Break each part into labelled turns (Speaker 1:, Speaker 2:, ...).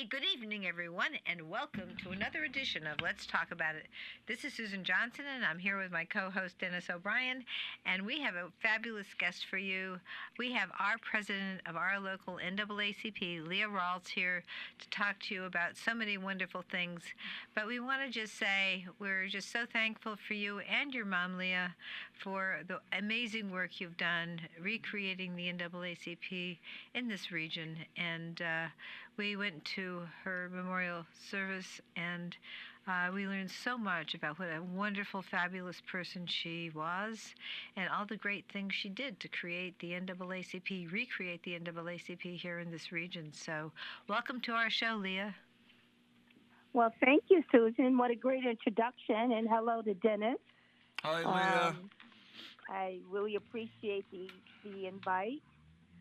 Speaker 1: Hey, good evening, everyone, and welcome to another edition of Let's Talk About It. This is Susan Johnson, and I'm here with my co host, Dennis O'Brien, and we have a fabulous guest for you. We have our president of our local NAACP, Leah Rawls, here to talk to you about so many wonderful things. But we want to just say we're just so thankful for you and your mom, Leah, for the amazing work you've done recreating the NAACP in this region. And we went to her memorial service, and we learned so much about what a wonderful, fabulous person she was, and all the great things she did to create the NAACP, recreate the NAACP here in this region. So, welcome to our show, Leah.
Speaker 2: Well, thank you, Susan. What a great introduction, and hello to Dennis.
Speaker 3: Hi, Leah.
Speaker 2: I really appreciate the invite.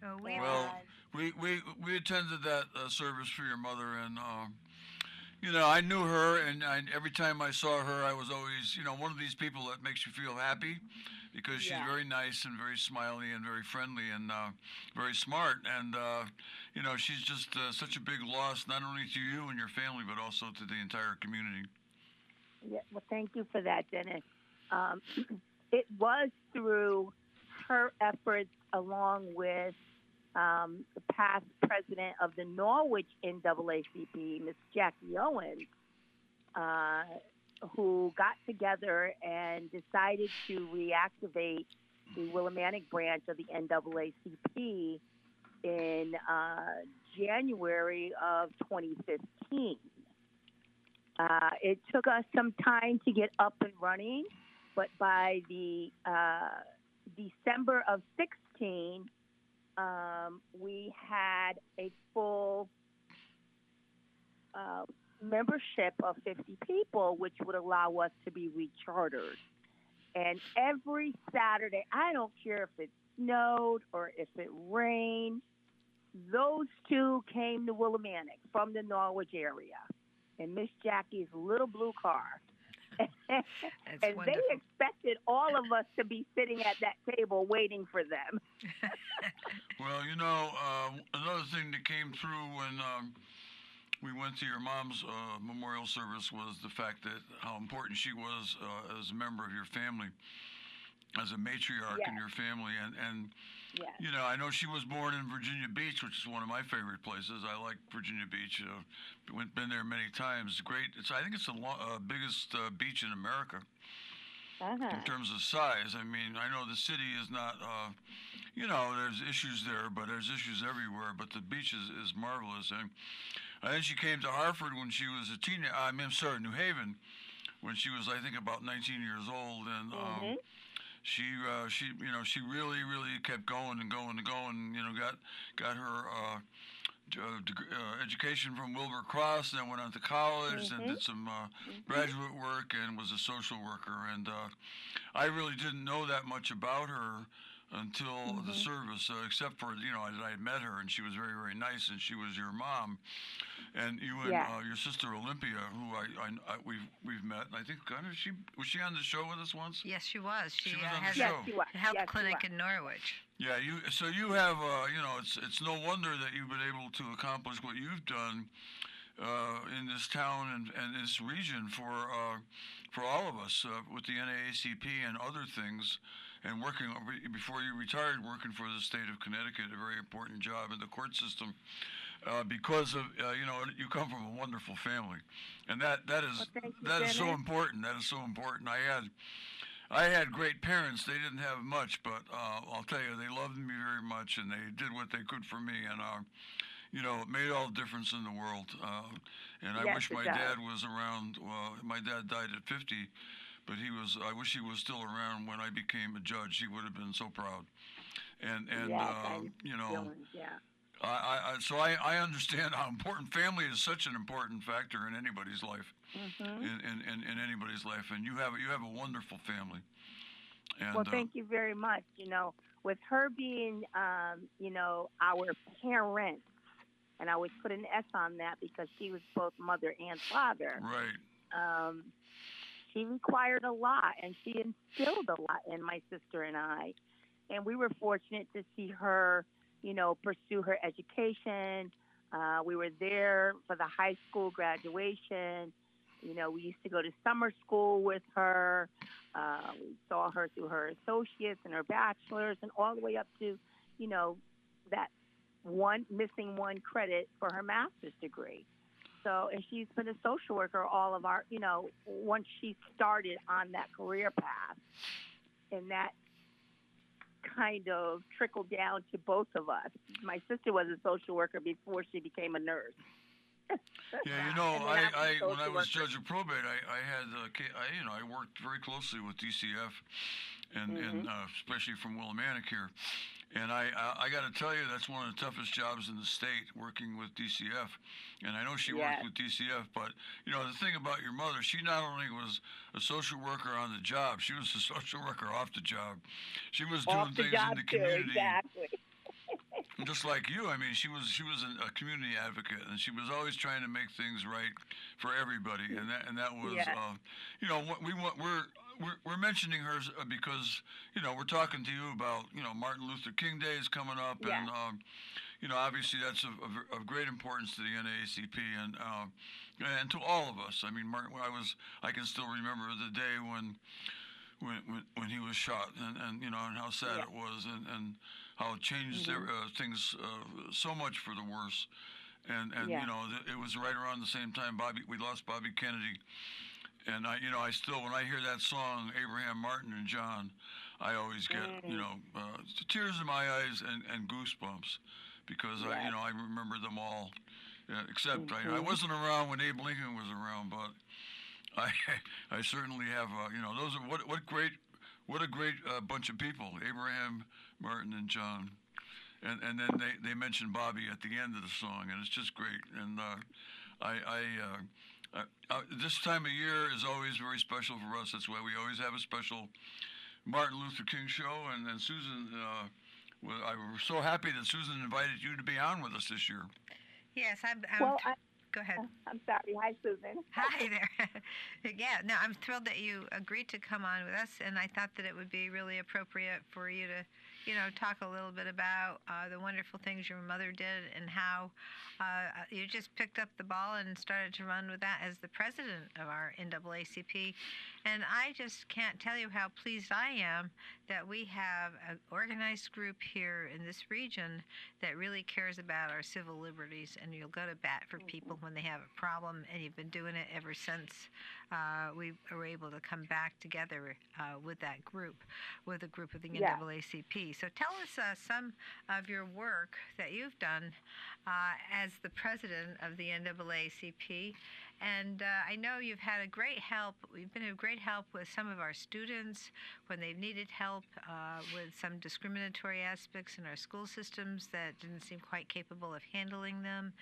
Speaker 3: Well, we attended that service for your mother, and I knew her, and every time I saw her, I was always, one of these people that makes you feel happy, because she's very nice and very smiley and very friendly and very smart, and she's just such a big loss, not only to you and your family, but also to the entire community.
Speaker 2: Yeah, well, thank you for that, Dennis. It was through her efforts, along with the past president of the Norwich NAACP, Miss Jackie Owens, who got together and decided to reactivate the Willimantic branch of the NAACP in January of 2015. It took us some time to get up and running, but by the December of 16, we had a full membership of 50 people, which would allow us to be rechartered. And every Saturday, I don't care if it snowed or if it rained, those two came to Willimantic from the Norwich area in Miss Jackie's little blue car. And
Speaker 1: wonderful.
Speaker 2: They expected all of us to be sitting at that table waiting for them.
Speaker 3: Well, another thing that came through when we went to your mom's memorial service was the fact that how important she was as a member of your family, as a matriarch in your family. And I know she was born in Virginia Beach, which is one of my favorite places. I like Virginia Beach. Been there many times. Great. I think it's the biggest beach in America in terms of size. I mean, I know the city is not, there's issues there, but there's issues everywhere. But the beach is marvelous. And then she came to Hartford when she was a teenager. New Haven, when she was, I think, about 19 years old. And she really kept going and going and going. Got her education from Wilbur Cross, then went on to college, then did some graduate work, and was a social worker. And I really didn't know that much about her until the service, except for I had met her, and she was very, very nice, and she was your mom, and you and your sister Olympia, who we've met. And I think was she on the show with us once?
Speaker 1: Yes, she was. She
Speaker 3: was on
Speaker 1: has
Speaker 3: the show.
Speaker 1: a health clinic in Norwich.
Speaker 3: Yeah, you have it's no wonder that you've been able to accomplish what you've done in this town and this region for all of us with the NAACP and other things. And working before you retired, working for the state of Connecticut, a very important job in the court system, because of you come from a wonderful family, and that is so important. That is so important. I had great parents. They didn't have much, but I'll tell you, they loved me very much, and they did what they could for me, and it made all the difference in the world. And I wish my dad was around. Well, my dad died at 50. But I wish he was still around when I became a judge. He would have been so proud. So I understand how important family is. Such an important factor in anybody's life, in anybody's life. And you have a wonderful family. And,
Speaker 2: well, thank you very much. With her being, our parent, and I always put an S on that because she was both mother and father.
Speaker 3: Right.
Speaker 2: She required a lot, and she instilled a lot in my sister and I. And we were fortunate to see her, pursue her education, We were there for the high school graduation. You know, we used to go to summer school with her. We saw her through her associates and her bachelor's, and all the way up to, you know, that one missing one credit for her master's degree. So, and she's been a social worker all of our, you know, once she started on that career path, and that kind of trickled down to both of us. My sister was a social worker before she became a nurse.
Speaker 3: Yeah, you know,
Speaker 2: And then I'm a
Speaker 3: I when I
Speaker 2: social
Speaker 3: was
Speaker 2: worker.
Speaker 3: judge of probate, I had you know, I worked very closely with DCF, and
Speaker 2: Mhm.
Speaker 3: especially from Willimantic here. And I got to tell you, that's one of the toughest jobs in the state, working with DCF. And I know she worked
Speaker 2: Yes.
Speaker 3: with DCF, but you know the thing about your mother, she not only was a social worker on the job, she was a social worker off the job. She was
Speaker 2: Off
Speaker 3: doing
Speaker 2: the
Speaker 3: things in
Speaker 2: job
Speaker 3: the
Speaker 2: too,
Speaker 3: community
Speaker 2: exactly.
Speaker 3: just like you. I mean, she was a community advocate, and she was always trying to make things right for everybody. And that was,
Speaker 2: Yes.
Speaker 3: you know, what we want. We're mentioning her because you know we're talking to you about you know Martin Luther King Day is coming up,
Speaker 2: Yes.
Speaker 3: and you know obviously that's of great importance to the NAACP and to all of us. I mean, Martin, I can still remember the day when he was shot, and you know, and how sad
Speaker 2: Yes.
Speaker 3: it was, and how it changed
Speaker 2: Mhm.
Speaker 3: things so much for the worse. And you
Speaker 2: Yes.
Speaker 3: know, it was right around the same time we lost Bobby Kennedy, and I still when I hear that song Abraham Martin and John, I always get
Speaker 2: Mm.
Speaker 3: tears in my eyes and goosebumps because
Speaker 2: Yes.
Speaker 3: I remember them all. Except I
Speaker 2: Mhm.
Speaker 3: wasn't around when Abe Lincoln was around, but I I certainly have those are what a great bunch of people, Abraham, Martin, and John, and then they mention Bobby at the end of the song, and it's just great. And this time of year is always very special for us. That's why we always have a special Martin Luther King show. And then Susan, I was so happy that Susan invited you to be on with us this year.
Speaker 1: Yes,
Speaker 2: Well,
Speaker 1: go ahead.
Speaker 2: I'm sorry. Hi, Susan.
Speaker 1: Hi there. Yeah, no, I'm thrilled that you agreed to come on with us, and I thought that it would be really appropriate for you to, talk a little bit about the wonderful things your mother did and how you just picked up the ball and started to run with that as the president of our NAACP. And I just can't tell you how pleased I am that we have an organized group here in this region that really cares about our civil liberties, and you'll go to bat for people when they have a problem, and you've been doing it ever since we were able to come back together with that group, with a group of the
Speaker 2: Yes.
Speaker 1: NAACP. So tell us some of your work that you've done as the president of the NAACP. And I know you've had a great help. We've been a great help with some of our students when they've needed help with some discriminatory aspects in our school systems that didn't seem quite capable of handling them.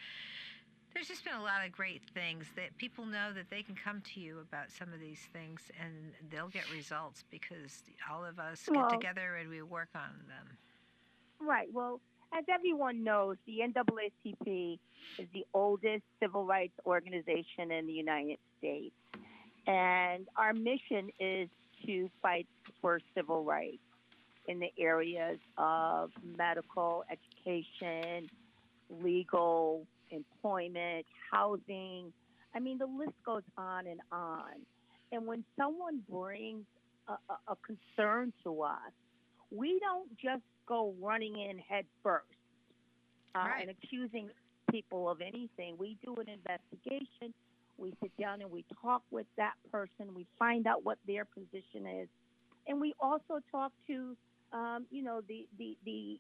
Speaker 1: There's just been a lot of great things that people know that they can come to you about some of these things and they'll get results because all of us get
Speaker 2: Well,
Speaker 1: together and we work on them.
Speaker 2: right. Well, as everyone knows, the NAACP is the oldest civil rights organization in the United States. And our mission is to fight for civil rights in the areas of medical, education, legal, employment, housing. I mean, the list goes on and on. And when someone brings a concern to us, we don't just go running in head first
Speaker 1: Right.
Speaker 2: and accusing people of anything. We do an investigation. We sit down and we talk with that person. We find out what their position is, and we also talk to, the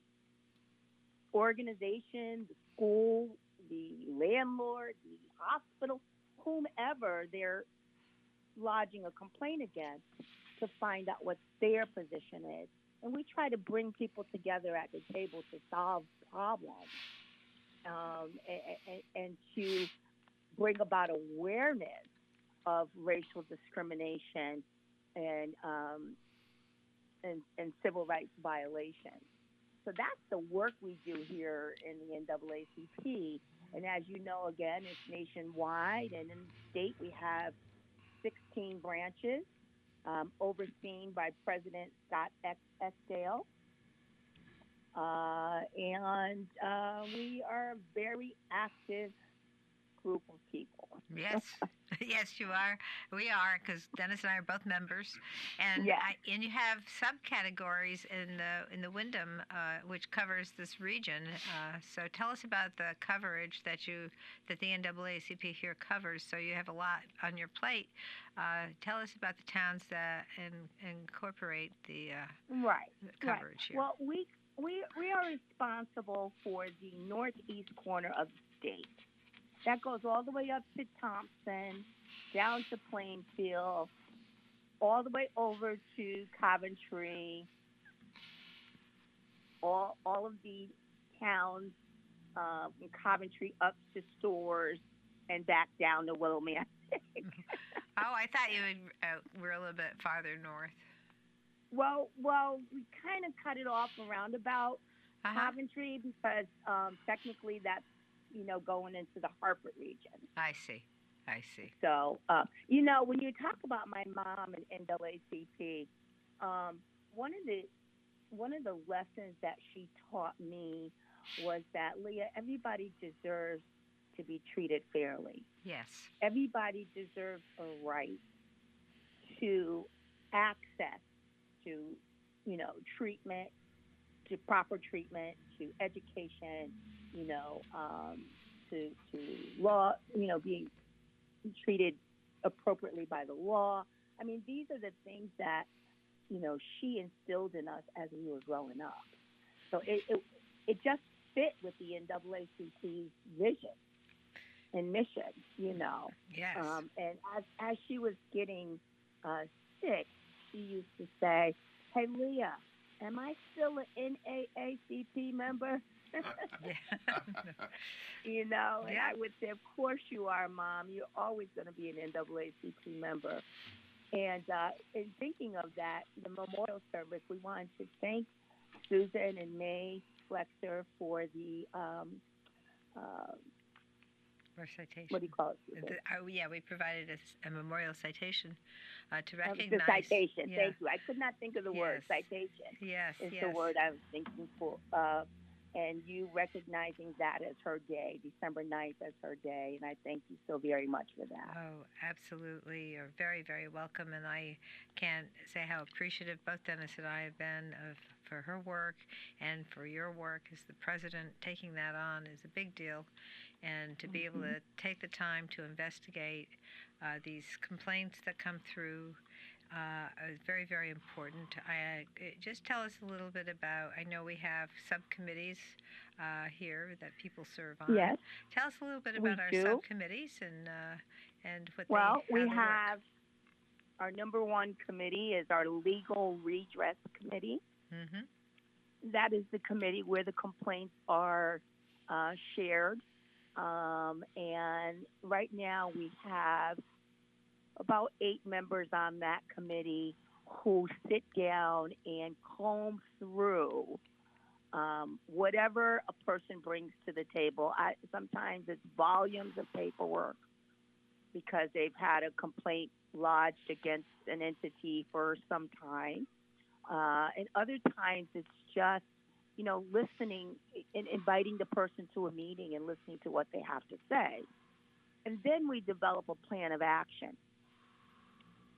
Speaker 2: organization, the school, the landlord, the hospital, whomever they're lodging a complaint against, to find out what their position is. And we try to bring people together at the table to solve problems, and to bring about awareness of racial discrimination and, and civil rights violations. So that's the work we do here in the NAACP. And as you know, again, it's nationwide, and in the state we have 16 branches, overseen by President Scott Esdale. and we are a very active group of people.
Speaker 1: Yes, yes, you are. We are, because Dennis and I are both members, and
Speaker 2: Yes.
Speaker 1: and you have subcategories in the Wyndham, which covers this region. So tell us about the coverage that the NAACP here covers. So you have a lot on your plate. Tell us about the towns that incorporate
Speaker 2: Right.
Speaker 1: the
Speaker 2: Right.
Speaker 1: coverage here.
Speaker 2: Well, we are responsible for the northeast corner of the state. That goes all the way up to Thompson, down to Plainfield, all the way over to Coventry, all of the towns in Coventry up to Stores and back down to Willimantic.
Speaker 1: Oh, I thought were a little bit farther north.
Speaker 2: Well, we kind of cut it off around about
Speaker 1: Uh-huh.
Speaker 2: Coventry because technically that's going into the Hartford region.
Speaker 1: I see. I see.
Speaker 2: So when you talk about my mom and NAACP, um, one of the lessons that she taught me was that, Leah, everybody deserves to be treated fairly.
Speaker 1: Yes.
Speaker 2: Everybody deserves a right to access to treatment, to proper treatment, to education, to law, being treated appropriately by the law. I mean, these are the things that she instilled in us as we were growing up. So it just fit with the NAACP's vision and mission.
Speaker 1: Yes.
Speaker 2: And as she was getting sick, she used to say, "Hey, Leah, am I still an NAACP member?"
Speaker 1: Yeah.
Speaker 2: And
Speaker 1: Yeah.
Speaker 2: I would say, "Of course you are, Mom. You're always going to be an NAACP member." And in thinking of that, the memorial service, we wanted to thank Susan and May Flexer for the
Speaker 1: Citation.
Speaker 2: what do you call it, Susan?
Speaker 1: Yeah, we provided a memorial citation to
Speaker 2: The
Speaker 1: recognize.
Speaker 2: citation.
Speaker 1: Yeah.
Speaker 2: Thank you. I could not think of the word.
Speaker 1: Yes.
Speaker 2: Citation
Speaker 1: Yes.
Speaker 2: is
Speaker 1: Yes.
Speaker 2: the word I was thinking for. And you recognizing that as her day, December 9th as her day. And I thank you so very much for that.
Speaker 1: Oh, absolutely. You're very, very welcome. And I can't say how appreciative both Dennis and I have been for her work and for your work as the president. Taking that on is a big deal. And to be able to take the time to investigate these complaints that come through is very, very important. Just tell us a little bit about, I know we have subcommittees here that people serve on.
Speaker 2: Yes.
Speaker 1: Tell us a little bit
Speaker 2: We
Speaker 1: about our
Speaker 2: do.
Speaker 1: subcommittees and what
Speaker 2: Well,
Speaker 1: how
Speaker 2: we
Speaker 1: they work.
Speaker 2: have our number one committee is our legal redress committee.
Speaker 1: Mm-hmm.
Speaker 2: That is the committee where the complaints are shared. And right now we have about 8 members on that committee who sit down and comb through whatever a person brings to the table. Sometimes it's volumes of paperwork because they've had a complaint lodged against an entity for some time. And other times it's just, listening and inviting the person to a meeting and listening to what they have to say. And then we develop a plan of action.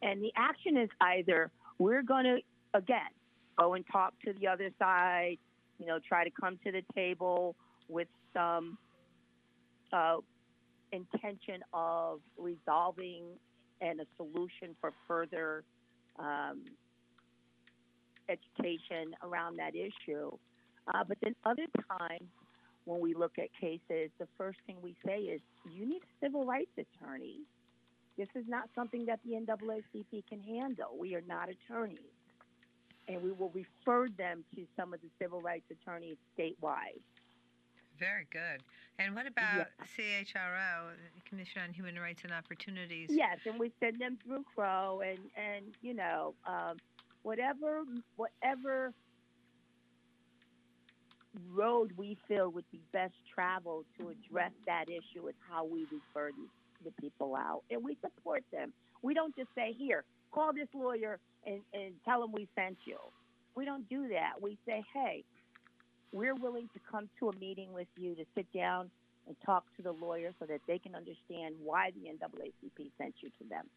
Speaker 2: And the action is either we're going to, again, go and talk to the other side, try to come to the table with some intention of resolving and a solution for further education around that issue. But then other times when we look at cases, the first thing we say is, you need a civil rights attorney. This is not something that the NAACP can handle. We are not attorneys. And we will refer them to some of the civil rights attorneys statewide.
Speaker 1: Very good. And what about CHRO, the Commission on Human Rights and Opportunities?
Speaker 2: Yes, and we send them through Crow, and whatever road we feel would be best traveled to address that issue is how we refer the people out. And we support them. We don't just say, here, call this lawyer and tell him we sent you. We don't do that. We say, hey, we're willing to come to a meeting with you to sit down and talk to the lawyer so that they can understand why the NAACP sent you to them.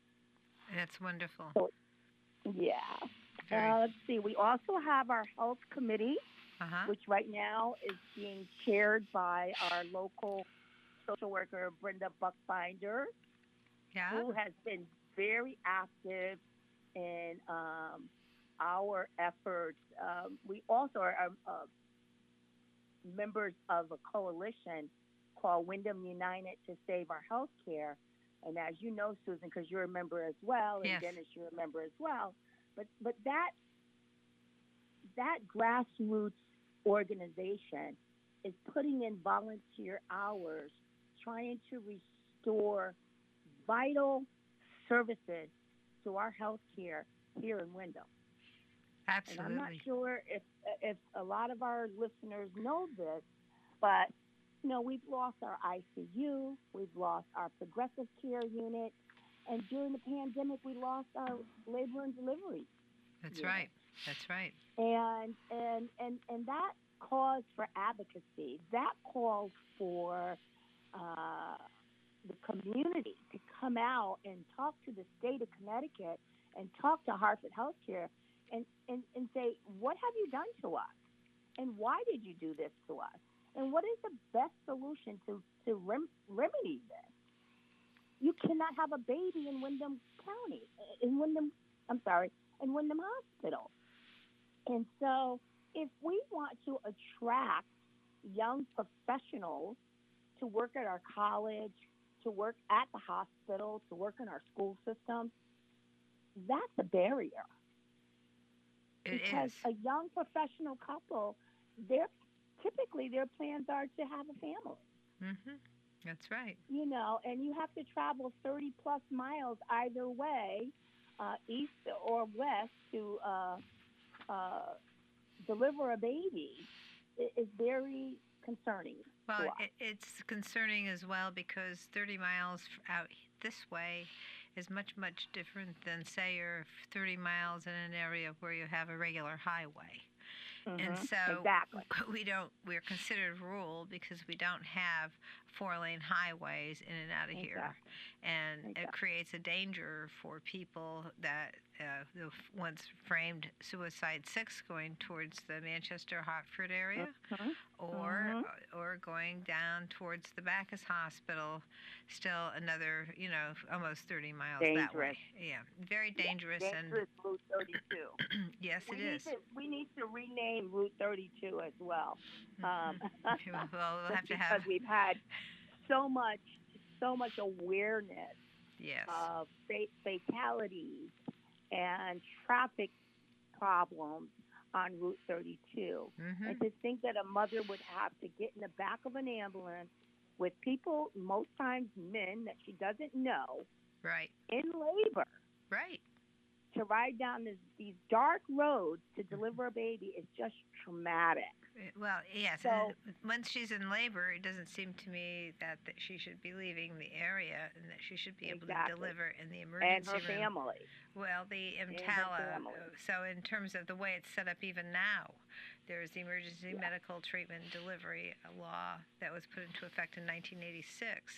Speaker 1: That's wonderful.
Speaker 2: So, yeah. Let's see. We also have our health committee, which right now is being chaired by our local social worker, Brenda Buckbinder, who has been very active in our efforts. We also are members of a coalition called Wyndham United to Save Our Healthcare. And as you know, Susan, because you're a member as well, and Dennis, you're a member as well, but that grassroots organization is putting in volunteer hours trying to restore vital services to our healthcare here in Wyndham.
Speaker 1: Absolutely.
Speaker 2: And I'm not sure if a lot of our listeners know this, but we've lost our ICU, we've lost our progressive care unit, and during the pandemic, we lost our labor and delivery.
Speaker 1: That's
Speaker 2: unit.
Speaker 1: right. That's right.
Speaker 2: And that calls for advocacy. That calls for the community to come out and talk to the state of Connecticut and talk to Hartford Healthcare and say, what have you done to us? And why did you do this to us? And what is the best solution to remedy this? You cannot have a baby in Wyndham County, in Wyndham Hospital. And so if we want to attract young professionals to work at our college, to work at the hospital, to work in our school system, that's a barrier. Because a young professional couple, typically their plans are to have a family.
Speaker 1: Mm-hmm. That's right.
Speaker 2: And you have to travel 30 plus miles either way, east or west, to deliver a baby. Is very concerning.
Speaker 1: Well, it's concerning as well because 30 miles out this way is much, much different than, say, you're 30 miles in an area where you have a regular highway. And so we're considered rural because we don't have 4-lane highways in and out of here. And it creates a danger for people that the once framed Suicide 6 going towards the Manchester Hartford area or going down towards the Bacchus Hospital, still another, almost 30 miles that way. Yeah, very dangerous.
Speaker 2: Dangerous Route 32.
Speaker 1: Yes, it is.
Speaker 2: We need to rename Route 32 as well.
Speaker 1: Well, we'll have to
Speaker 2: because we've had so much awareness of fatalities and traffic problems on Route 32. And to think that a mother would have to get in the back of an ambulance with people, most times men, that she doesn't know, in labor, to ride down these dark roads to deliver a baby is just traumatic.
Speaker 1: Well, yes. So, once she's in labor, it doesn't seem to me that she should be leaving the area and that she should be able to deliver in the emergency room.
Speaker 2: And her family.
Speaker 1: Well, the EMTALA. So in terms of the way it's set up even now, there's the Emergency Medical Treatment Delivery law that was put into effect in 1986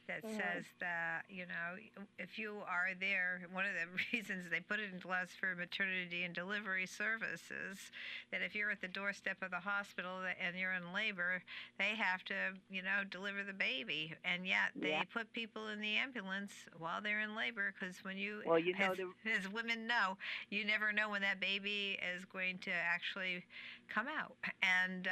Speaker 1: that says that, if you are there, one of the reasons they put it into laws for maternity and delivery services, that if you're at the doorstep of the hospital and you're in labor, they have to, deliver the baby. And yet they put people in the ambulance while they're in labor because when as women know, you never know when that baby is going to actually come out. And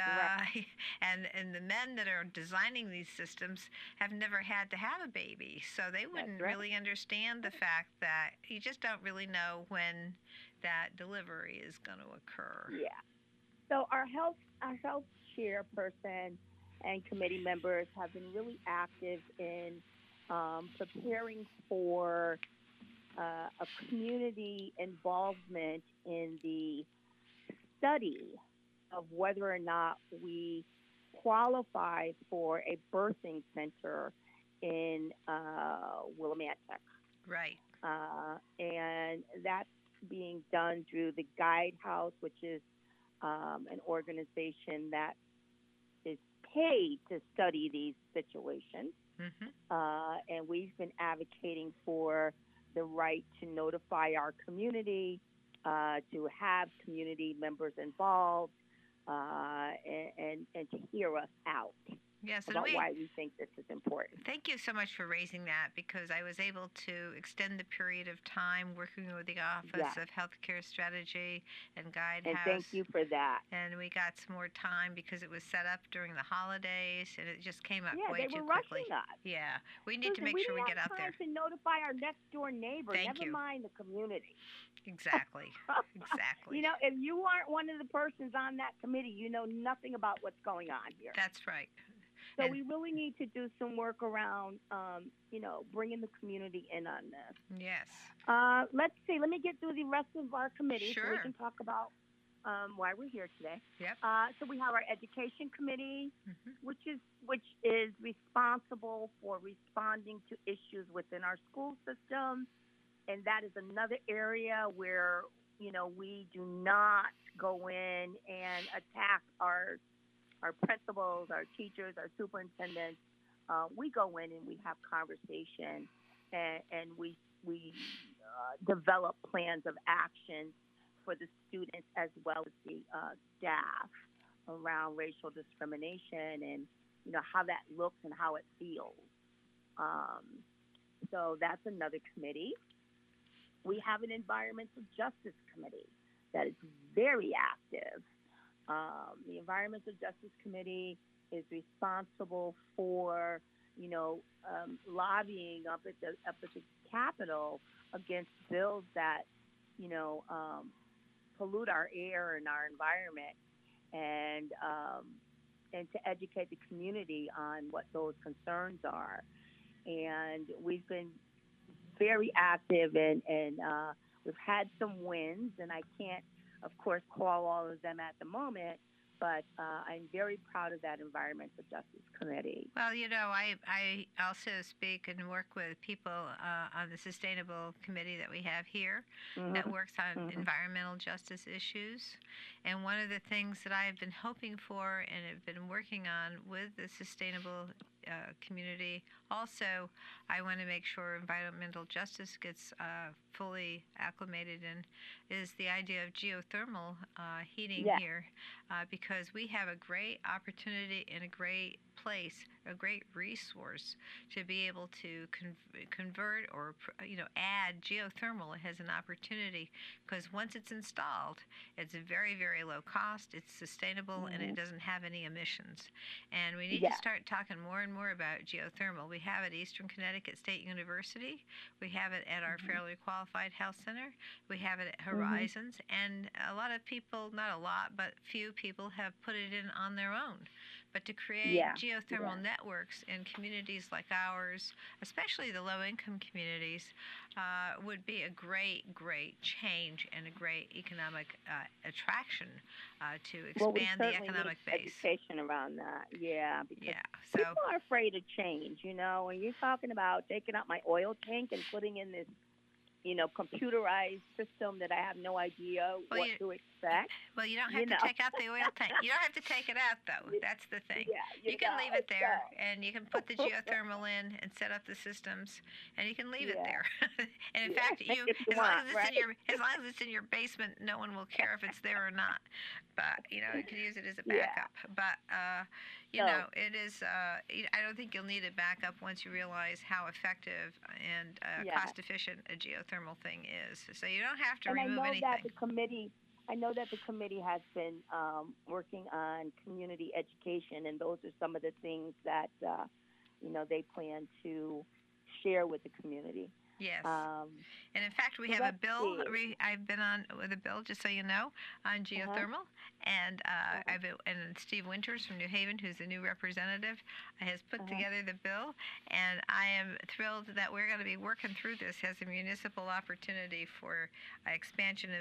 Speaker 1: and the men that are designing these systems have never had to have a baby, so they wouldn't really understand the fact that you just don't really know when that delivery is going to occur.
Speaker 2: Yeah. So our health chairperson and committee members have been really active in preparing for a community involvement in the study of whether or not we qualify for a birthing center in Willimantic.
Speaker 1: Right.
Speaker 2: And that's being done through the Guide House, which is an organization that paid to study these situations.
Speaker 1: Hmm.
Speaker 2: And we've been advocating for the right to notify our community, to have community members involved, and to hear us out
Speaker 1: Yes, and
Speaker 2: about why we think this is important.
Speaker 1: thank you so much for raising that, because I was able to extend the period of time working with the Office
Speaker 2: Yes.
Speaker 1: of Healthcare Strategy and Guide
Speaker 2: And
Speaker 1: House.
Speaker 2: thank you for that.
Speaker 1: And we got some more time because it was set up during the holidays, and it just came up
Speaker 2: Yeah,
Speaker 1: way
Speaker 2: they
Speaker 1: too
Speaker 2: were
Speaker 1: quickly.
Speaker 2: rushing us.
Speaker 1: Yeah, we need to
Speaker 2: Listen,
Speaker 1: make
Speaker 2: we
Speaker 1: sure we
Speaker 2: didn't
Speaker 1: get
Speaker 2: have
Speaker 1: out there.
Speaker 2: time to notify our next door neighbor.
Speaker 1: Thank
Speaker 2: Never
Speaker 1: you.
Speaker 2: mind the community.
Speaker 1: Exactly. Exactly.
Speaker 2: You know, if you aren't one of the persons on that committee, you know nothing about what's going on here.
Speaker 1: That's right.
Speaker 2: So
Speaker 1: and-
Speaker 2: we really need to do some work around, bringing the community in on this.
Speaker 1: Yes.
Speaker 2: Let's see. Let me get through the rest of our committee so we
Speaker 1: Sure.
Speaker 2: can talk about why we're here today.
Speaker 1: Yep.
Speaker 2: So we have our education committee,
Speaker 1: Hmm.
Speaker 2: which is responsible for responding to issues within our school system, and that is another area where we do not go in and attack our principals, our teachers, our superintendents. We go in and we have conversation, and we develop plans of action for the students as well as the staff around racial discrimination and how that looks and how it feels. So that's another committee. We have an environmental justice committee that is very active. The Environmental Justice Committee is responsible for, lobbying up at the Capitol against bills that, pollute our air and our environment, and to educate the community on what those concerns are. And we've been very active, and we've had some wins, and I can't, of course, call all of them at the moment, but I'm very proud of that Environmental Justice Committee.
Speaker 1: Well, I also speak and work with people on the Sustainable Committee that we have here that works on environmental justice issues. And one of the things that I've been hoping for and have been working on with the Sustainable community, also, I want to make sure environmental justice gets fully acclimated in, is the idea of geothermal heating
Speaker 2: Yes.
Speaker 1: here, because we have a great opportunity and a great place, a great resource to be able to convert or add geothermal as an opportunity, because once it's installed, it's very, very low cost, it's sustainable, and it doesn't have any emissions. And we need to
Speaker 2: Yes.
Speaker 1: start talking more and more about geothermal. We have it at Eastern Connecticut State University. We have it at our Fairly Qualified Health Center. We have it at Horizons. And a lot of people, not a lot, but few people have put it in on their own. But to create
Speaker 2: Yeah.
Speaker 1: geothermal networks in communities like ours, especially the low-income communities, would be a great, great change and a great economic attraction to expand
Speaker 2: we
Speaker 1: the
Speaker 2: certainly
Speaker 1: economic
Speaker 2: need
Speaker 1: base.
Speaker 2: education around that, because
Speaker 1: Yeah. So
Speaker 2: people are afraid of change, and you're talking about taking out my oil tank and putting in this, computerized system that I have no idea what to expect.
Speaker 1: well, you don't have to take out the oil tank. You don't have to take it out, though. That's the thing.
Speaker 2: Yeah,
Speaker 1: You can leave it there,
Speaker 2: so-
Speaker 1: and you can put the geothermal in and set up the systems, and you can leave it
Speaker 2: Yeah.
Speaker 1: there. And in
Speaker 2: Yeah,
Speaker 1: fact,
Speaker 2: if you
Speaker 1: as long
Speaker 2: want,
Speaker 1: as it's
Speaker 2: right?
Speaker 1: as long as it's in your basement, no one will care if it's there or not. But you can use it as a
Speaker 2: Yeah.
Speaker 1: backup. But
Speaker 2: So-
Speaker 1: it is. I don't think you'll need a backup once you realize how effective and
Speaker 2: Yeah.
Speaker 1: cost efficient a geothermal thing is. So you don't have to
Speaker 2: And I
Speaker 1: remove
Speaker 2: know
Speaker 1: anything.
Speaker 2: that the committee has been working on community education, and those are some of the things that they plan to share with the community.
Speaker 1: Yes.
Speaker 2: Um,
Speaker 1: And in fact, we
Speaker 2: so
Speaker 1: have a
Speaker 2: let's
Speaker 1: bill.
Speaker 2: see.
Speaker 1: I've been on with a bill, just so you know, on geothermal. And and Steve Winters from New Haven, who's the new representative, has put together the bill. And I am thrilled that we're going to be working through this as a municipal opportunity for expansion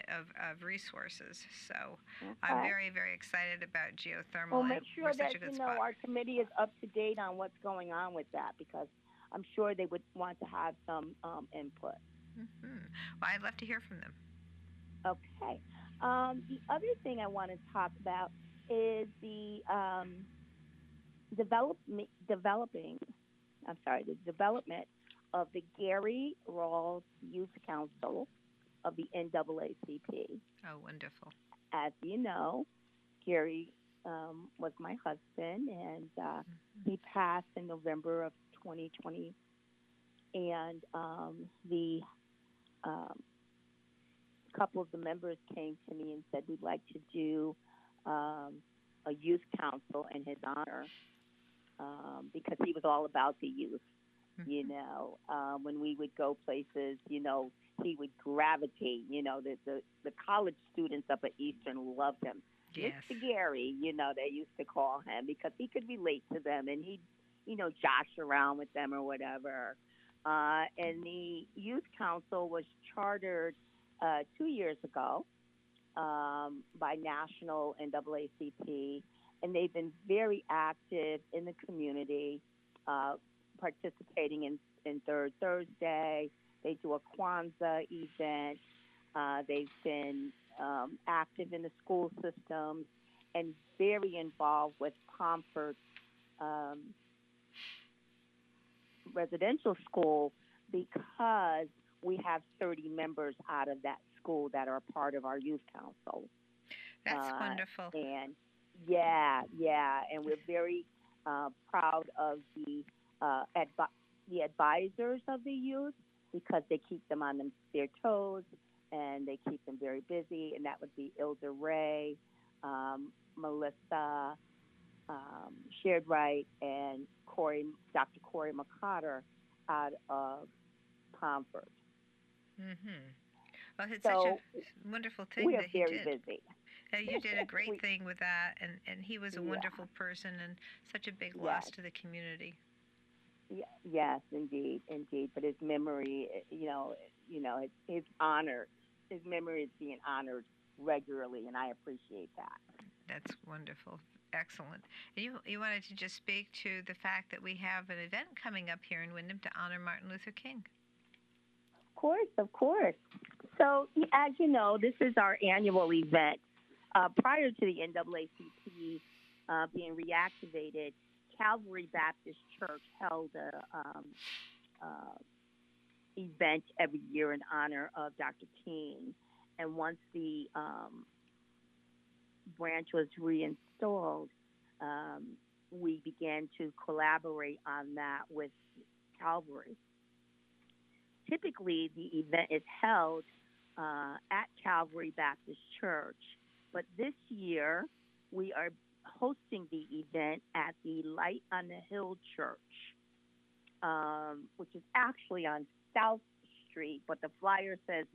Speaker 1: of resources. So I'm
Speaker 2: Okay.
Speaker 1: very, very excited about geothermal.
Speaker 2: Well,
Speaker 1: and
Speaker 2: make sure
Speaker 1: we're such
Speaker 2: that
Speaker 1: a good spot.
Speaker 2: our committee is up to date on what's going on with that, because I'm sure they would want to have some input.
Speaker 1: Well, I'd love to hear from them.
Speaker 2: Okay. The other thing I want to talk about is the developing. I'm sorry, the development of the Gary Rawls Youth Council of the NAACP.
Speaker 1: Oh, wonderful.
Speaker 2: As you know, Gary was my husband, and he passed in November of 2020. And the couple of the members came to me and said we'd like to do a youth council in his honor because he was all about the youth. You know, when we would go places, you know, he would gravitate. You know, the college students up at Eastern loved him.
Speaker 1: Yes.
Speaker 2: Mr. Gary, you know, they used to call him because he could relate to them and he'd, you know, josh around with them or whatever. And the youth council was chartered 2 years ago by National NAACP, and they've been very active in the community, participating in Third Thursday. They do a Kwanzaa event. They've been active in the school systems and very involved with Pomfret residential school because we have 30 members out of that school that are part of our youth council.
Speaker 1: That's wonderful.
Speaker 2: And yeah, and we're very proud of the advisors of the youth because they keep them on their toes and they keep them very busy. And that would be Ilda Ray, Melissa, Shared Right, and Dr. Corey McCotter out of Pomfret.
Speaker 1: Well, it's such a wonderful thing
Speaker 2: we are
Speaker 1: that he
Speaker 2: very
Speaker 1: did.
Speaker 2: busy.
Speaker 1: You did a great thing with that, and he was a wonderful person and such a big loss to the community.
Speaker 2: Yes, indeed. But his memory, his honor, his memory is being honored regularly, and I appreciate that.
Speaker 1: That's wonderful. Excellent. And you wanted to just speak to the fact that we have an event coming up here in Windham to honor Martin Luther King.
Speaker 2: Of course. So, as you know, this is our annual event. Prior to the NAACP being reactivated, Calvary Baptist Church held a event every year in honor of Dr. King. And once the branch was reinstalled, we began to collaborate on that with Calvary. Typically, the event is held at Calvary Baptist Church, but this year we are hosting the event at the Light on the Hill Church, which is actually on South Street, but the flyer says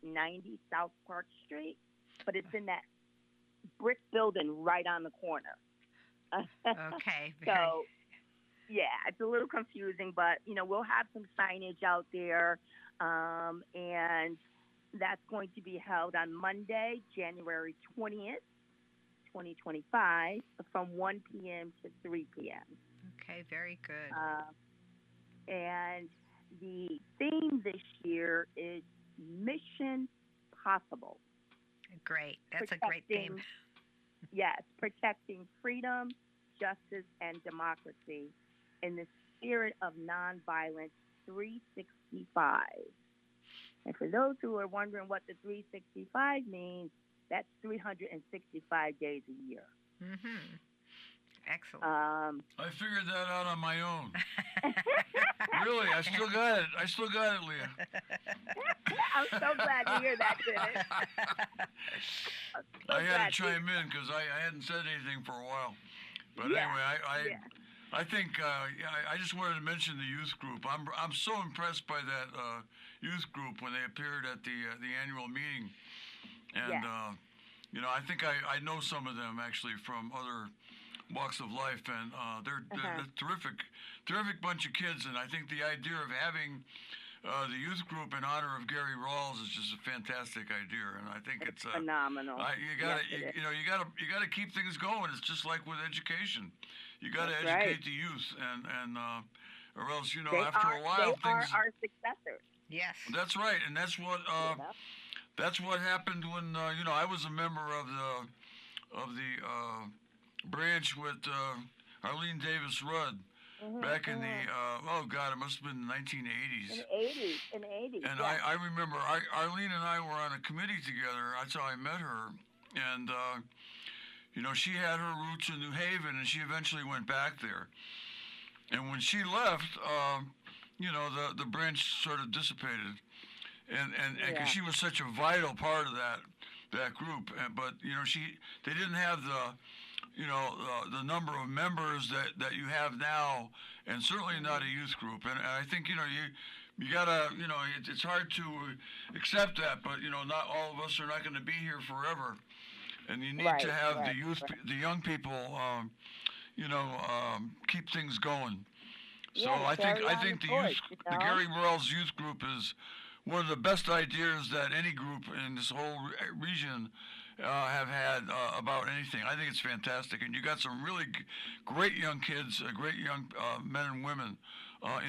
Speaker 2: 90 South Park Street, but it's in that brick building right on the corner.
Speaker 1: Okay.
Speaker 2: So, yeah, it's a little confusing, but, we'll have some signage out there, and that's going to be held on Monday, January 20th, 2025, from 1 p.m. to 3 p.m.
Speaker 1: Okay, very good.
Speaker 2: And the theme this year is Mission Possible.
Speaker 1: Great. That's a great theme.
Speaker 2: Yes, protecting freedom, justice, and democracy in the spirit of nonviolence 365. And for those who are wondering what the 365 means, that's 365 days a year.
Speaker 1: Excellent.
Speaker 3: I figured that out on my own. Really, I still got it, Leah.
Speaker 2: I'm so glad to hear that, Dennis.
Speaker 3: I had to chime in because I hadn't said anything for a while. But anyway, I think I just wanted to mention the youth group. I'm so impressed by that youth group when they appeared at the annual meeting, and I think I know some of them actually from other walks of life, and they're a terrific bunch of kids. And I think the idea of having the youth group in honor of Gary Rawls is just a fantastic idea, and I think it's
Speaker 2: phenomenal.
Speaker 3: You gotta keep things going. It's just like with education. You got to educate the youth, and or else, after a while,
Speaker 2: they are our successors.
Speaker 1: Yes.
Speaker 3: That's right, and that's what happened when I was a member of the branch with Arlene Davis Rudd, back in the oh God, it must have been the 1980s.
Speaker 2: In the 80s.
Speaker 3: And
Speaker 2: yeah.
Speaker 3: I remember Arlene and I were on a committee together. That's how I met her. And she had her roots in New Haven, and she eventually went back there. And when she left, the branch sort of dissipated, and 'cause she was such a vital part of that group. But they didn't have the number of members that you have now, and certainly not a youth group. And I think you gotta it's hard to accept that, but not all of us are not going to be here forever, and you need to have the youth, the young people, keep things going. So I think the Gary Burrell's youth group is one of the best ideas that any group in this whole region have had about anything. I think it's fantastic, and you got some really great young kids, great young men and women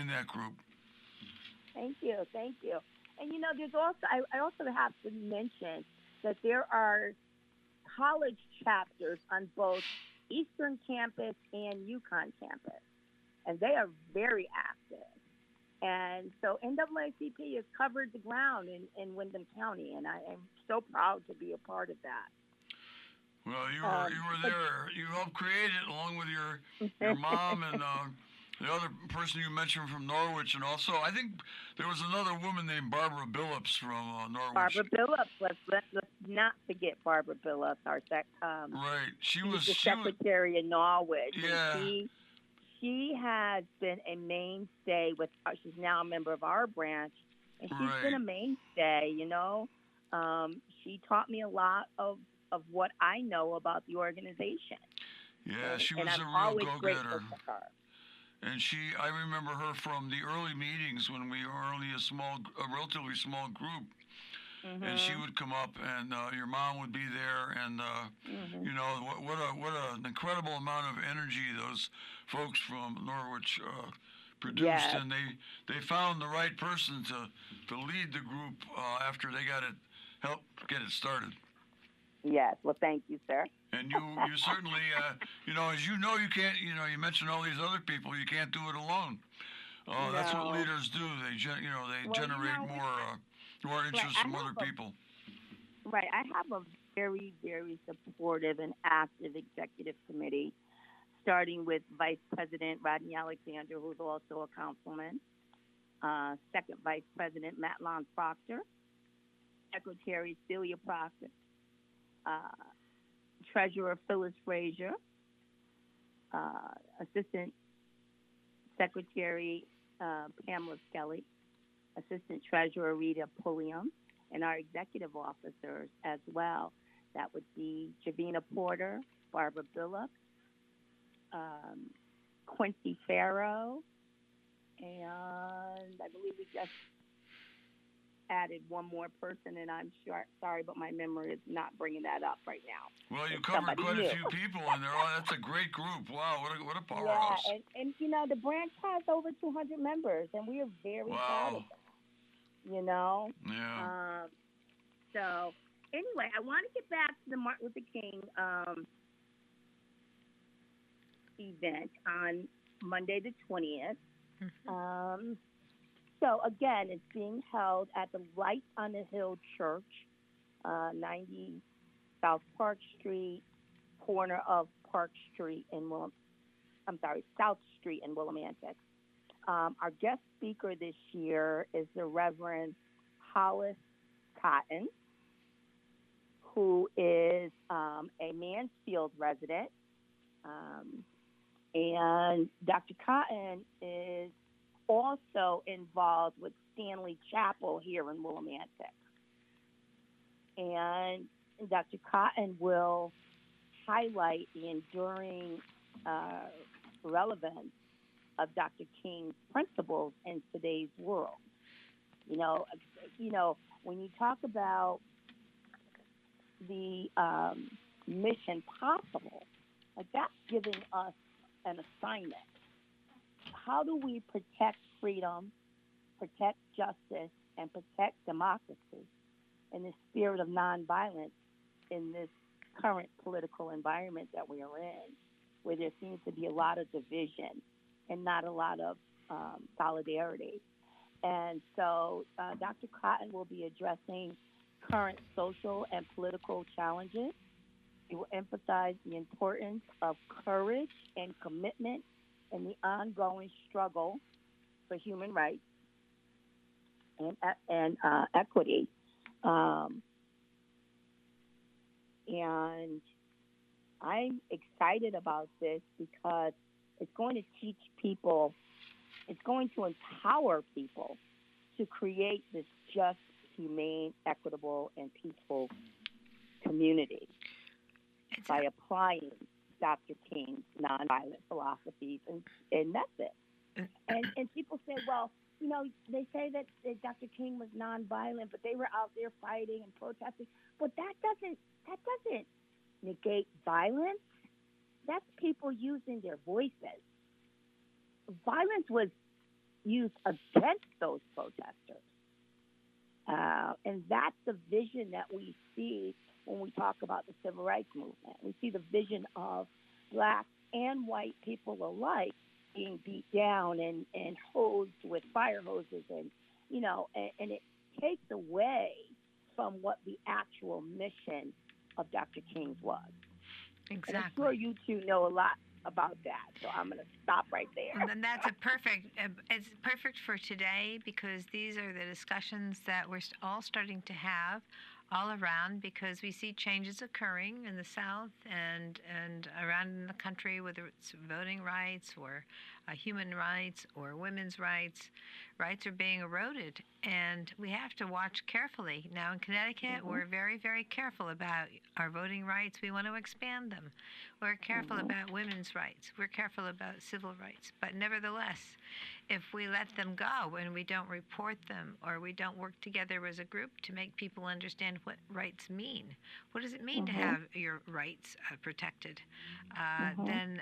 Speaker 3: in that group.
Speaker 2: Thank you. And there's also I also have to mention that there are college chapters on both Eastern Campus and Yukon Campus, and they are very active. And so NAACP has covered the ground in Windham County, and I am so proud to be a part of that.
Speaker 3: Well, you were there. You helped create it along with your mom and the other person you mentioned from Norwich, and also I think there was another woman named Barbara Billups from Norwich.
Speaker 2: Barbara Billups. Let's not forget Barbara Billups.
Speaker 3: Right. She was
Speaker 2: the secretary in Norwich.
Speaker 3: Yeah.
Speaker 2: And she has been a mainstay with. She's now a member of our branch, and she's been a mainstay. She taught me a lot of what I know about the organization.
Speaker 3: Yeah, she was
Speaker 2: and
Speaker 3: a
Speaker 2: I'm
Speaker 3: real go-getter.
Speaker 2: For her.
Speaker 3: And I remember her from the early meetings when we were only a relatively small group. Mm-hmm. And she would come up, and your mom would be there, and what an incredible amount of energy those folks from Norwich produced.
Speaker 2: Yes.
Speaker 3: And they found the right person to lead the group after they helped get it started.
Speaker 2: Yes. Well, thank you, sir.
Speaker 3: And you certainly, as you can't, you mentioned all these other people, you can't do it alone.
Speaker 2: No.
Speaker 3: That's what leaders do. They generate more interest from other people.
Speaker 2: Right. I have a very, very supportive and active executive committee, starting with Vice President Rodney Alexander, who's also a councilman, Second Vice President Matt Lon Proctor, Secretary Celia Proctor, Treasurer Phyllis Frazier, Assistant Secretary Pamela Skelly, Assistant Treasurer Rita Pulliam, and our executive officers as well. That would be Javina Porter, Barbara Billups, Quincy Farrow, and I believe we just added one more person, and I'm sorry, but my memory is not bringing that up right now.
Speaker 3: Well, you covered quite a few people, and that's a great group. Wow, what a powerhouse!
Speaker 2: Yeah, and the branch has over 200 members, and we are very proud of them.
Speaker 3: Yeah.
Speaker 2: So anyway, I want to get back to the Martin Luther King event on Monday the 20th. Mm-hmm. So again, it's being held at the Light on the Hill Church, 90 South Park Street, corner of Park Street in South Street in Willimantic. Our guest speaker this year is the Reverend Hollis Cotton, who is a Mansfield resident. And Dr. Cotton is also involved with Stanley Chapel here in Willimantic. And Dr. Cotton will highlight the enduring relevance of Dr. King's principles in today's world. When you talk about the mission possible, like that's giving us an assignment. How do we protect freedom, protect justice, and protect democracy in the spirit of nonviolence in this current political environment that we are in? where there seems to be a lot of division and not a lot of solidarity. And so Dr. Cotton will be addressing current social and political challenges. He will emphasize the importance of courage and commitment in the ongoing struggle for human rights and equity. And I'm excited about this because it's going to teach people, it's going to empower people to create this just, humane, equitable, and peaceful community by applying Dr. King's nonviolent philosophies and methods. And people say, well, you know, they say that Dr. King was nonviolent, but they were out there fighting and protesting. But that doesn't negate violence. That's people using their voices. Violence was used against those protesters. And that's the vision that we see when we talk about the civil rights movement. We see the vision of black and white people alike being beat down and hosed with fire hoses, and you know, and it takes away from what the actual mission of Dr. King's was.
Speaker 1: Exactly.
Speaker 2: And I'm sure you two know a lot about that, so I'm going to stop right there.
Speaker 1: And that's it's perfect for today, because these are the discussions that we're all starting to have all around, because we see changes occurring in the South and around in the country, whether it's voting rights or human rights or women's rights. Rights are being eroded, and we have to watch carefully. Now in Connecticut, we're very, very careful about our voting rights. We want to expand them. We're careful about women's rights. We're careful about civil rights. But nevertheless, if we let them go and we don't report them, or we don't work together as a group to make people understand what rights mean, what does it mean to have your rights protected, then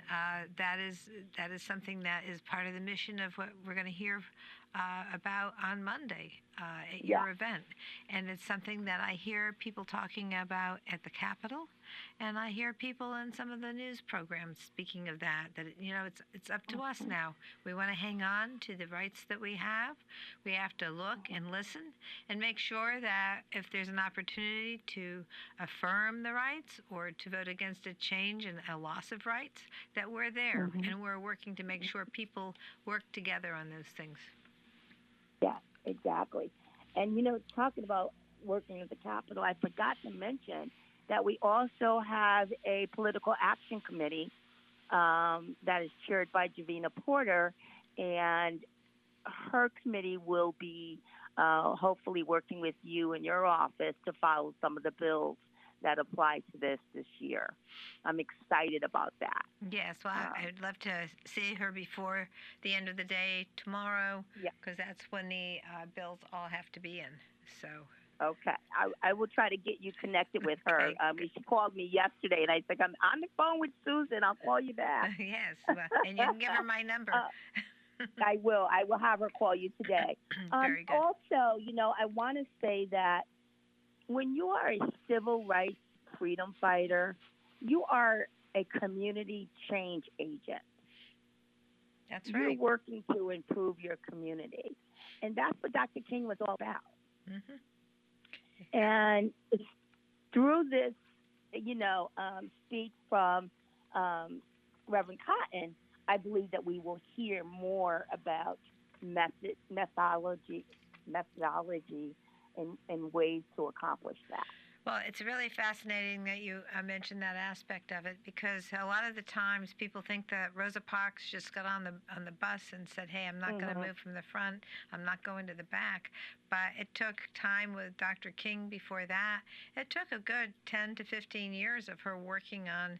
Speaker 1: that is something that is part of the mission of what we're going to hear about on Monday at your event. And it's something that I hear people talking about at the Capitol, and I hear people in some of the news programs speaking of that, you know, it's up to us now. We want to hang on to the rights that we have. We have to look and listen and make sure that if there's an opportunity to affirm the rights or to vote against a change and a loss of rights, that we're there and we're working to make sure people work together on those things.
Speaker 2: Yeah, exactly. And, you know, talking about working at the Capitol, I forgot to mention that we also have a political action committee that is chaired by Javina Porter, and her committee will be hopefully working with you in your office to follow some of the bills that apply to this year. I'm excited about that.
Speaker 1: Yes, well, I'd love to see her before the end of the day tomorrow, because that's when the bills all have to be in. So.
Speaker 2: Okay, I will try to get you connected with her. She called me yesterday, and I said, I'm on the phone with Susan. I'll call you back.
Speaker 1: Yes, well, and you can give her my number.
Speaker 2: I will. I will have her call you today.
Speaker 1: Very good.
Speaker 2: Also, you know, I want to say that when you are a civil rights freedom fighter, you are a community change agent.
Speaker 1: That's right.
Speaker 2: You're working to improve your community. And that's what Dr. King was all about. And through this, you know, speech from Reverend Cotton, I believe that we will hear more about methodology and ways to accomplish that.
Speaker 1: Well, it's really fascinating that you mentioned that aspect of it, because a lot of the times people think that Rosa Parks just got on the bus and said, hey, I'm not going to move from the front, I'm not going to the back. But it took time with Dr. King before that. It took a good 10 to 15 years of her working on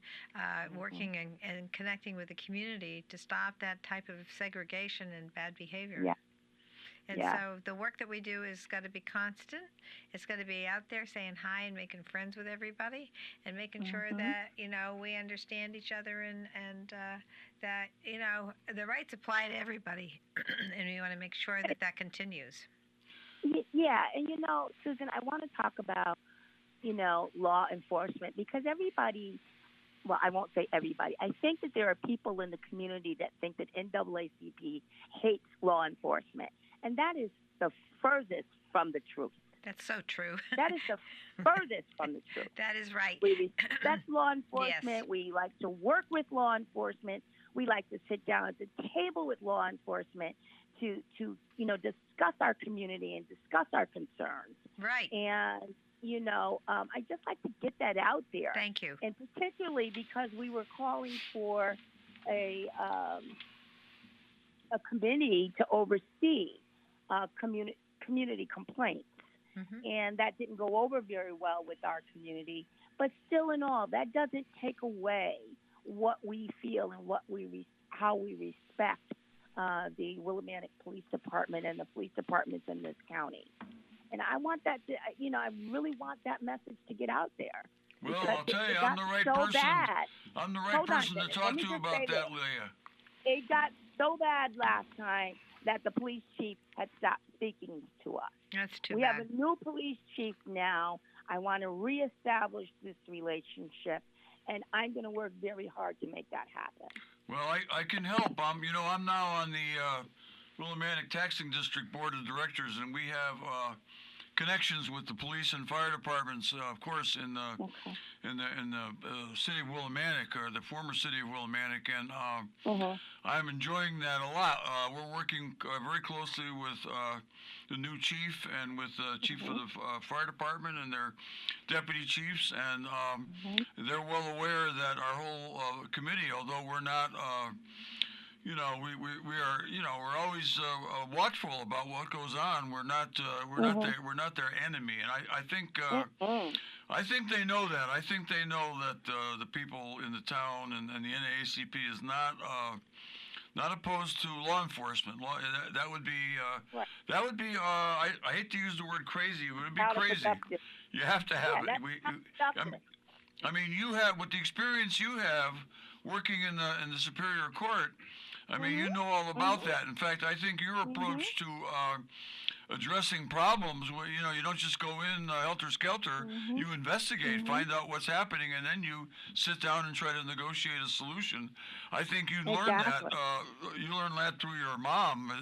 Speaker 1: working and connecting with the community to stop that type of segregation and bad behavior.
Speaker 2: Yeah.
Speaker 1: And so the work that we do is got to be constant. It's got to be out there saying hi and making friends with everybody, and making sure that, you know, we understand each other, and that, you know, the rights apply to everybody. And we want to make sure that that continues.
Speaker 2: Yeah. And, you know, Susan, I want to talk about, you know, law enforcement, because everybody well, I won't say everybody. I think that there are people in the community that think that NAACP hates law enforcement, and that is the furthest from the truth.
Speaker 1: That's so true.
Speaker 2: That is the furthest from the truth.
Speaker 1: That is right.
Speaker 2: We respect law enforcement.
Speaker 1: Yes.
Speaker 2: We like to work with law enforcement. We like to sit down at the table with law enforcement to discuss our community and discuss our concerns.
Speaker 1: Right.
Speaker 2: And I just like to get that out there.
Speaker 1: Thank you.
Speaker 2: And particularly because we were calling for a committee to oversee community complaints.
Speaker 1: Mm-hmm.
Speaker 2: And that didn't go over very well with our community. But still in all, that doesn't take away what we feel and how we respect the Willimantic Police Department and the police departments in this county. And I want that to, I really want that message to get out there.
Speaker 3: Well,
Speaker 2: Because
Speaker 3: I'll tell you,
Speaker 2: it
Speaker 3: I'm
Speaker 2: got
Speaker 3: the right
Speaker 2: so
Speaker 3: person.
Speaker 2: bad.
Speaker 3: I'm the right
Speaker 2: Hold on,
Speaker 3: person to
Speaker 2: Dennis.
Speaker 3: talk
Speaker 2: Let me
Speaker 3: to
Speaker 2: just
Speaker 3: about
Speaker 2: say
Speaker 3: that,
Speaker 2: this.
Speaker 3: Leah.
Speaker 2: It got so bad last time that the police chief had stopped speaking to us.
Speaker 1: That's too
Speaker 2: We
Speaker 1: bad.
Speaker 2: have a new police chief now. I want to reestablish this relationship, and I'm going to work very hard to make that happen.
Speaker 3: Well, I can help. I'm now on the Willimantic Taxing District Board of Directors, and we have connections with the police and fire departments, of course, in the
Speaker 2: Okay.
Speaker 3: in the city of Willimantic, or the former city of Willimantic, and
Speaker 2: Mm-hmm.
Speaker 3: I'm enjoying that a lot. We're working very closely with the new chief and with the chief of the fire department and their deputy chiefs, and they're well aware that our whole committee, although we're not, we are, we're always watchful about what goes on. We're not their enemy, and I think. I think they know that. I think they know that the people in the town and the NAACP is not opposed to law enforcement. That would be
Speaker 2: Right.
Speaker 3: that would be. I hate to use the word crazy, but it would be crazy.
Speaker 2: Counterproductive.
Speaker 3: You have to have
Speaker 2: Yeah,
Speaker 3: it.
Speaker 2: that's counterproductive.
Speaker 3: I mean, you have, with the experience you have working in the Superior Court. I mean, you know all about that. In fact, I think your approach to addressing problems, you don't just go in helter-skelter. You investigate, find out what's happening, and then you sit down and try to negotiate a solution. I think you learned that.
Speaker 2: Exactly.
Speaker 3: You learned that through your mom,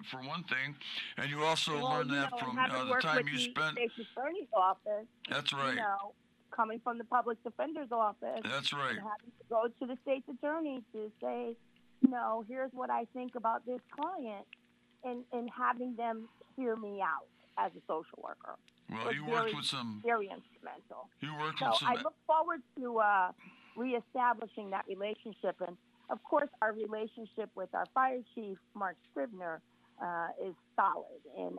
Speaker 3: for one thing, and you also learned that from
Speaker 2: having
Speaker 3: the
Speaker 2: worked
Speaker 3: time
Speaker 2: with
Speaker 3: you
Speaker 2: the
Speaker 3: spent.
Speaker 2: State's Attorney's Office.
Speaker 3: That's right.
Speaker 2: Coming from the Public Defender's Office.
Speaker 3: That's right.
Speaker 2: And having to go to the State's Attorney to say, here's what I think about this client, and having them hear me out as a social worker.
Speaker 3: Well,
Speaker 2: was
Speaker 3: you worked
Speaker 2: very,
Speaker 3: with some.
Speaker 2: very instrumental.
Speaker 3: You worked
Speaker 2: So
Speaker 3: with some.
Speaker 2: I look forward to reestablishing that relationship, and of course, our relationship with our fire chief, Mark Scribner, is solid, and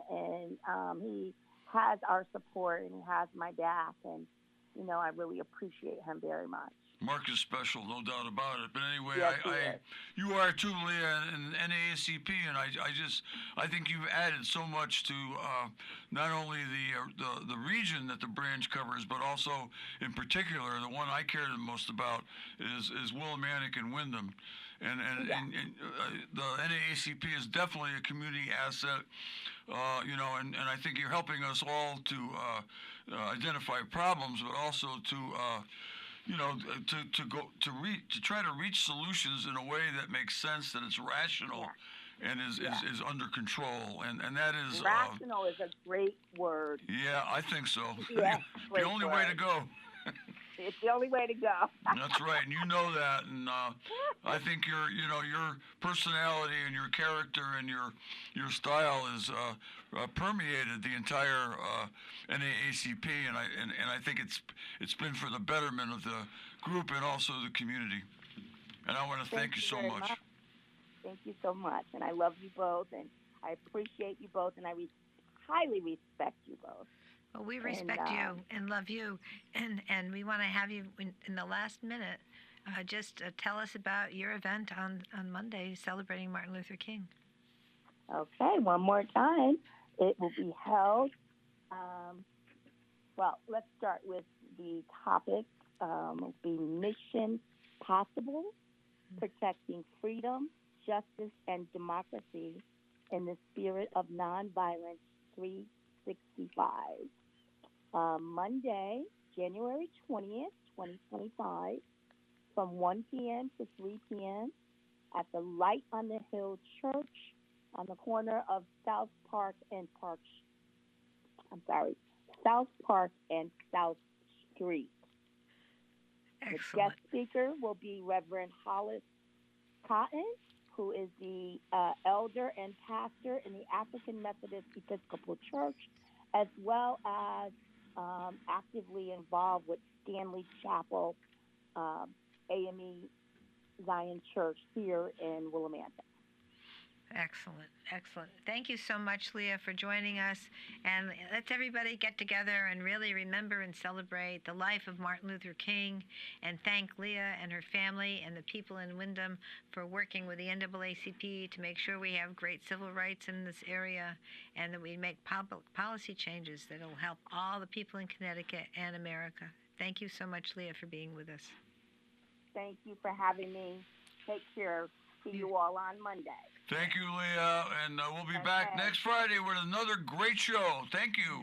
Speaker 2: he has our support and he has my back, and I really appreciate him very much.
Speaker 3: Mark is special, no doubt about it. But anyway,
Speaker 2: Yes, he is.
Speaker 3: you are too, Leah, in NAACP, and I think you've added so much to not only the region that the branch covers, but also in particular the one I care the most about is Willimantic and Windham, and the NAACP is definitely a community asset, and I think you're helping us all to identify problems, but also to to try to reach solutions in a way that makes sense, that it's rational, and is under control, and that is
Speaker 2: rational is a great word.
Speaker 3: Yeah, I think so.
Speaker 2: Yeah,
Speaker 3: the only way to go.
Speaker 2: It's the only way to go.
Speaker 3: That's right, and you know that, and I think your personality and your character and your style is permeated the entire NAACP, and I think it's been for the betterment of the group and also the community. And I want to thank you so much.
Speaker 2: Thank you so much, and I love you both, and I appreciate you both, and I highly respect you both.
Speaker 1: Well, we respect you and love you, and we want to have you in the last minute. Just tell us about your event on Monday celebrating Martin Luther King.
Speaker 2: Okay, one more time. It will be held. Well, let's start with the topic. Will be Mission Possible, protecting freedom, justice, and democracy in the spirit of nonviolence 365. Monday, January 20th, 2025, from 1 p.m. to 3 p.m. at the Light on the Hill Church on the corner of South Park and South Park and South Street.
Speaker 1: Excellent.
Speaker 2: The guest speaker will be Reverend Hollis Cotton, who is the elder and pastor in the African Methodist Episcopal Church, as well as actively involved with Stanley Chapel AME Zion Church here in Willimantic.
Speaker 1: Excellent, excellent. Thank you so much, Leah, for joining us. And let's everybody get together and really remember and celebrate the life of Martin Luther King, and thank Leah and her family and the people in Windham for working with the NAACP to make sure we have great civil rights in this area, and that we make public policy changes that will help all the people in Connecticut and America. Thank you so much, Leah, for being with us.
Speaker 2: Thank you for having me. Take care. See you all on Monday.
Speaker 3: Thank you, Leah, and we'll be back next Friday with another great show. Thank you.